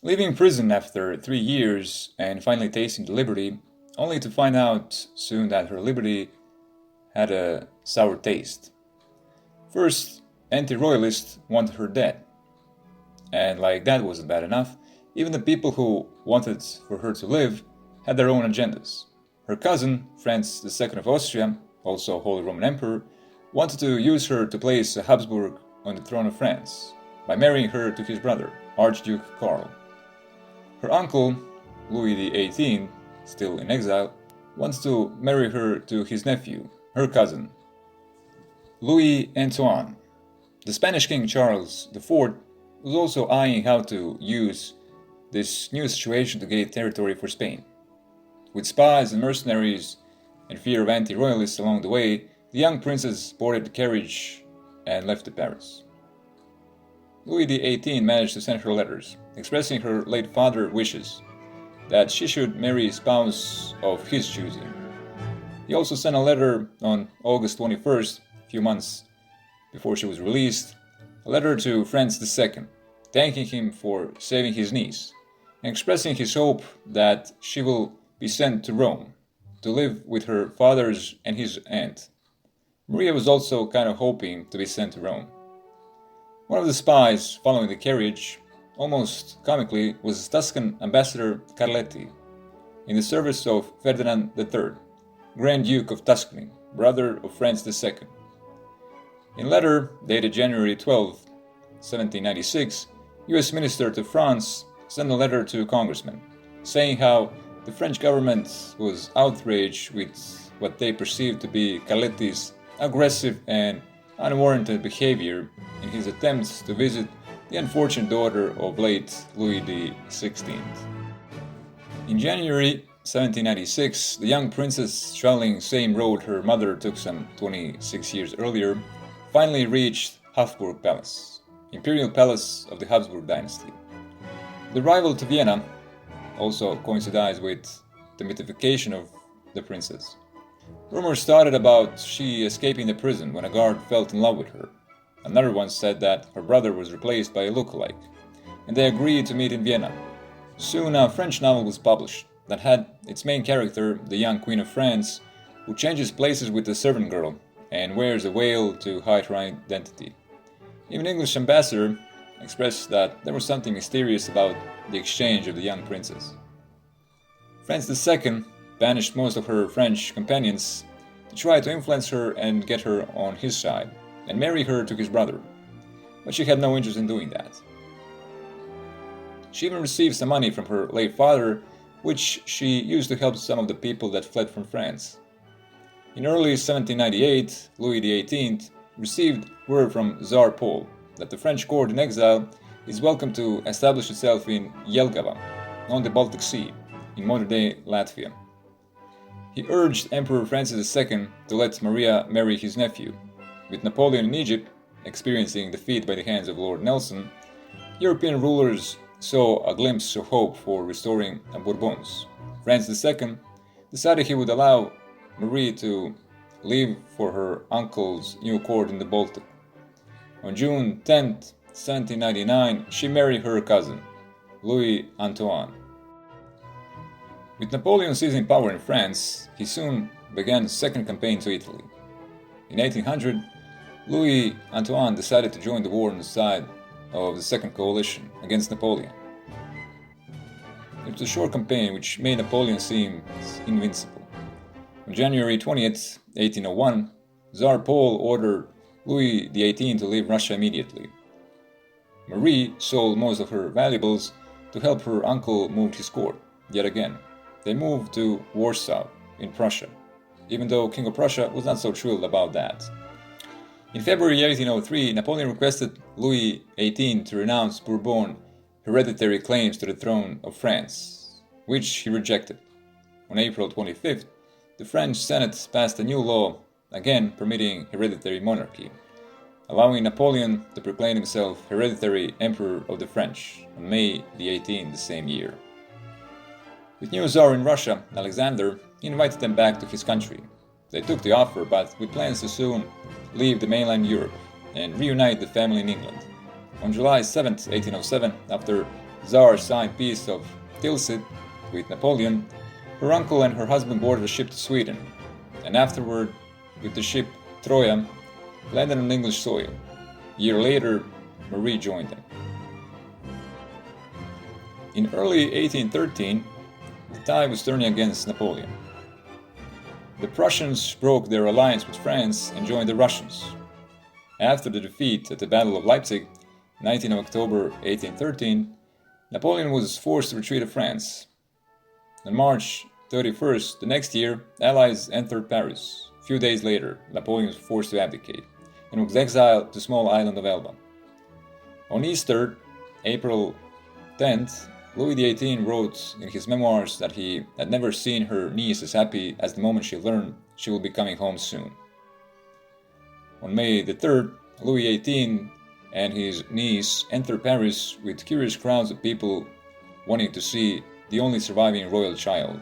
Leaving prison after 3 years and finally tasting the liberty, only to find out soon that her liberty had a sour taste. First, anti-royalists wanted her dead. And like that wasn't bad enough, even the people who wanted for her to live had their own agendas. Her cousin, Franz II of Austria, also Holy Roman Emperor, wanted to use her to place a Habsburg on the throne of France by marrying her to his brother, Archduke Karl. Her uncle, Louis XVIII, still in exile, wanted to marry her to his nephew, her cousin, Louis Antoine. The Spanish King Charles IV was also eyeing how to use this new situation to gain territory for Spain. With spies and mercenaries and fear of anti-royalists along the way, the young princess boarded the carriage and left to Paris. Louis XVIII managed to send her letters, expressing her late father's wishes that she should marry a spouse of his choosing. He also sent a letter on August 21st, a few months before she was released, a letter to Franz II, thanking him for saving his niece, and expressing his hope that she will be sent to Rome to live with her father's and his aunt. Maria was also kind of hoping to be sent to Rome. One of the spies following the carriage, almost comically, was Tuscan ambassador Carletti, in the service of Ferdinand III, Grand Duke of Tuscany, brother of Franz II. In a letter dated January 12, 1796, U.S. Minister to France sent a letter to congressmen, saying how the French government was outraged with what they perceived to be Carletti's aggressive and unwarranted behavior in his attempts to visit the unfortunate daughter of late Louis XVI. In January 1796, the young princess, traveling the same road her mother took some 26 years earlier, finally reached Hofburg Palace, imperial palace of the Habsburg dynasty. The arrival to Vienna also coincides with the mythification of the princess. Rumors started about she escaping the prison when a guard fell in love with her. Another one said that her brother was replaced by a lookalike, and they agreed to meet in Vienna. Soon a French novel was published that had its main character, the young Queen of France, who changes places with the servant girl and wears a veil to hide her identity. Even English ambassador expressed that there was something mysterious about the exchange of the young princess. Franz II banished most of her French companions to try to influence her and get her on his side, and marry her to his brother, but she had no interest in doing that. She even received some money from her late father, which she used to help some of the people that fled from France. In early 1798, Louis XVIII received word from Tsar Paul that the French court in exile is welcome to establish itself in Jelgava, on the Baltic Sea, in modern-day Latvia. He urged Emperor Francis II to let Maria marry his nephew. With Napoleon in Egypt experiencing defeat by the hands of Lord Nelson, European rulers saw a glimpse of hope for restoring the Bourbons. Francis II decided he would allow Marie to leave for her uncle's new court in the Baltic. On June 10, 1799, she married her cousin, Louis Antoine. With Napoleon seizing power in France, he soon began a second campaign to Italy. In 1800, Louis Antoine decided to join the war on the side of the Second Coalition against Napoleon. It was a short campaign which made Napoleon seem invincible. On January 20th, 1801, Tsar Paul ordered Louis XVIII to leave Russia immediately. Marie sold most of her valuables to help her uncle move his court, yet again. They moved to Warsaw, in Prussia, even though King of Prussia was not so thrilled about that. In February 1803, Napoleon requested Louis XVIII to renounce Bourbon hereditary claims to the throne of France, which he rejected. On April 25th, the French Senate passed a new law, again permitting hereditary monarchy, allowing Napoleon to proclaim himself hereditary Emperor of the French on May 18th the same year. With new Tsar in Russia, Alexander, he invited them back to his country. They took the offer, but with plans to soon leave the mainland Europe and reunite the family in England. On July 7, 1807, after Tsar signed peace of Tilsit with Napoleon, her uncle and her husband boarded a ship to Sweden, and afterward, with the ship Troja, landed on English soil. A year later, Marie joined them. In early 1813, the tide was turning against Napoleon. The Prussians broke their alliance with France and joined the Russians. After the defeat at the Battle of Leipzig, 19 October 1813, Napoleon was forced to retreat to France. On March 31st, the next year, Allies entered Paris. A few days later, Napoleon was forced to abdicate and was exiled to the small island of Elba. On Easter, April 10th, Louis XVIII wrote in his memoirs that he had never seen her niece as happy as the moment she learned she would be coming home soon. On May the 3rd, Louis XVIII and his niece entered Paris with curious crowds of people wanting to see the only surviving royal child.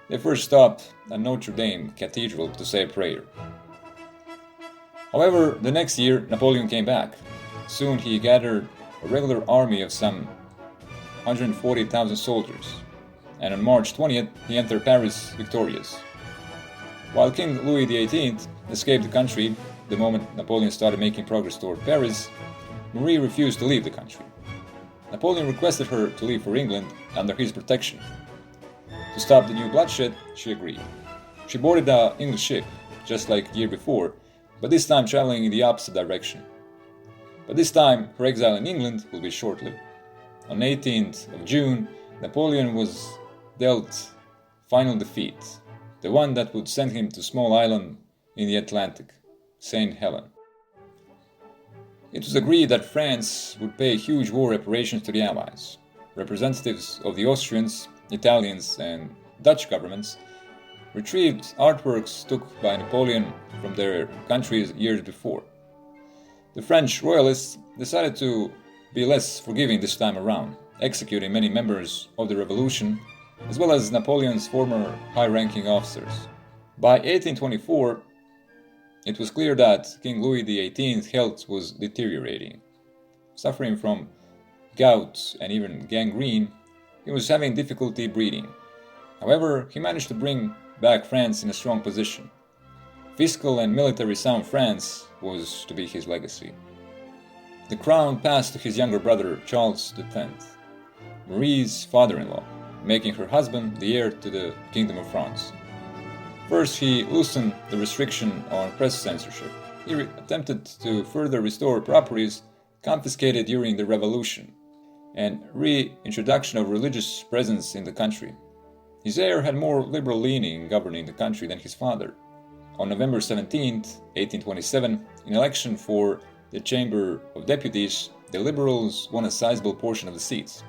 They first stopped at Notre Dame Cathedral to say a prayer. However, the next year, Napoleon came back. Soon he gathered a regular army of some 140,000 soldiers, and on March 20th he entered Paris victorious. While King Louis XVIII escaped the country the moment Napoleon started making progress toward Paris, Marie refused to leave the country. Napoleon requested her to leave for England under his protection. To stop the new bloodshed, she agreed. She boarded an English ship, just like the year before, but this time traveling in the opposite direction. But this time, her exile in England will be short-lived. On 18th of June, Napoleon was dealt final defeat, the one that would send him to a small island in the Atlantic, St. Helena. It was agreed that France would pay huge war reparations to the Allies. Representatives of the Austrians, Italians, and Dutch governments retrieved artworks took by Napoleon from their countries years before. The French royalists decided to be less forgiving this time around, executing many members of the revolution, as well as Napoleon's former high-ranking officers. By 1824, it was clear that King Louis XVIII's health was deteriorating. Suffering from gout and even gangrene, he was having difficulty breathing. However, he managed to bring back France in a strong position. Fiscal and military sound France was to be his legacy. The crown passed to his younger brother Charles X, Marie's father-in-law, making her husband the heir to the Kingdom of France. First, he loosened the restriction on press censorship. He attempted to further restore properties confiscated during the Revolution and reintroduction of religious presence in the country. His heir had more liberal leaning in governing the country than his father. On November 17, 1827, in election for the Chamber of Deputies, the Liberals won a sizable portion of the seats.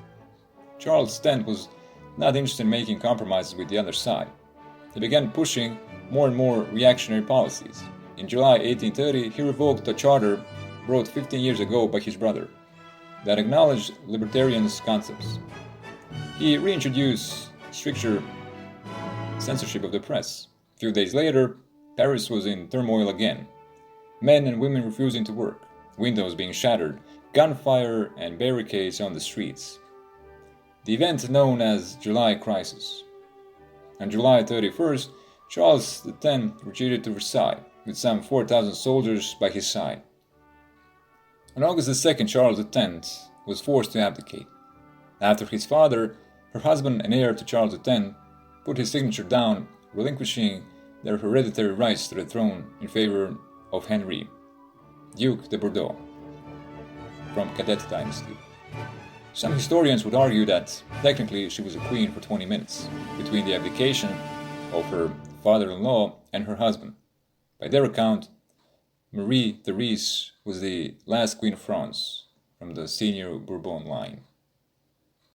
Charles X was not interested in making compromises with the other side. He began pushing more and more reactionary policies. In July 1830, he revoked a charter brought 15 years ago by his brother that acknowledged libertarians' concepts. He reintroduced stricter censorship of the press. A few days later, Paris was in turmoil again. Men and women refusing to work, windows being shattered, gunfire and barricades on the streets. The event known as July Crisis. On July 31st, Charles X retreated to Versailles with some 4,000 soldiers by his side. On August 2nd, Charles X was forced to abdicate. After his father, her husband and heir to Charles X, put his signature down, relinquishing their hereditary rights to the throne in favor of Henry, Duke de Bordeaux, from Cadet dynasty. Some historians would argue that technically she was a queen for 20 minutes, between the abdication of her father-in-law and her husband. By their account, Marie Therese was the last Queen of France from the senior Bourbon line.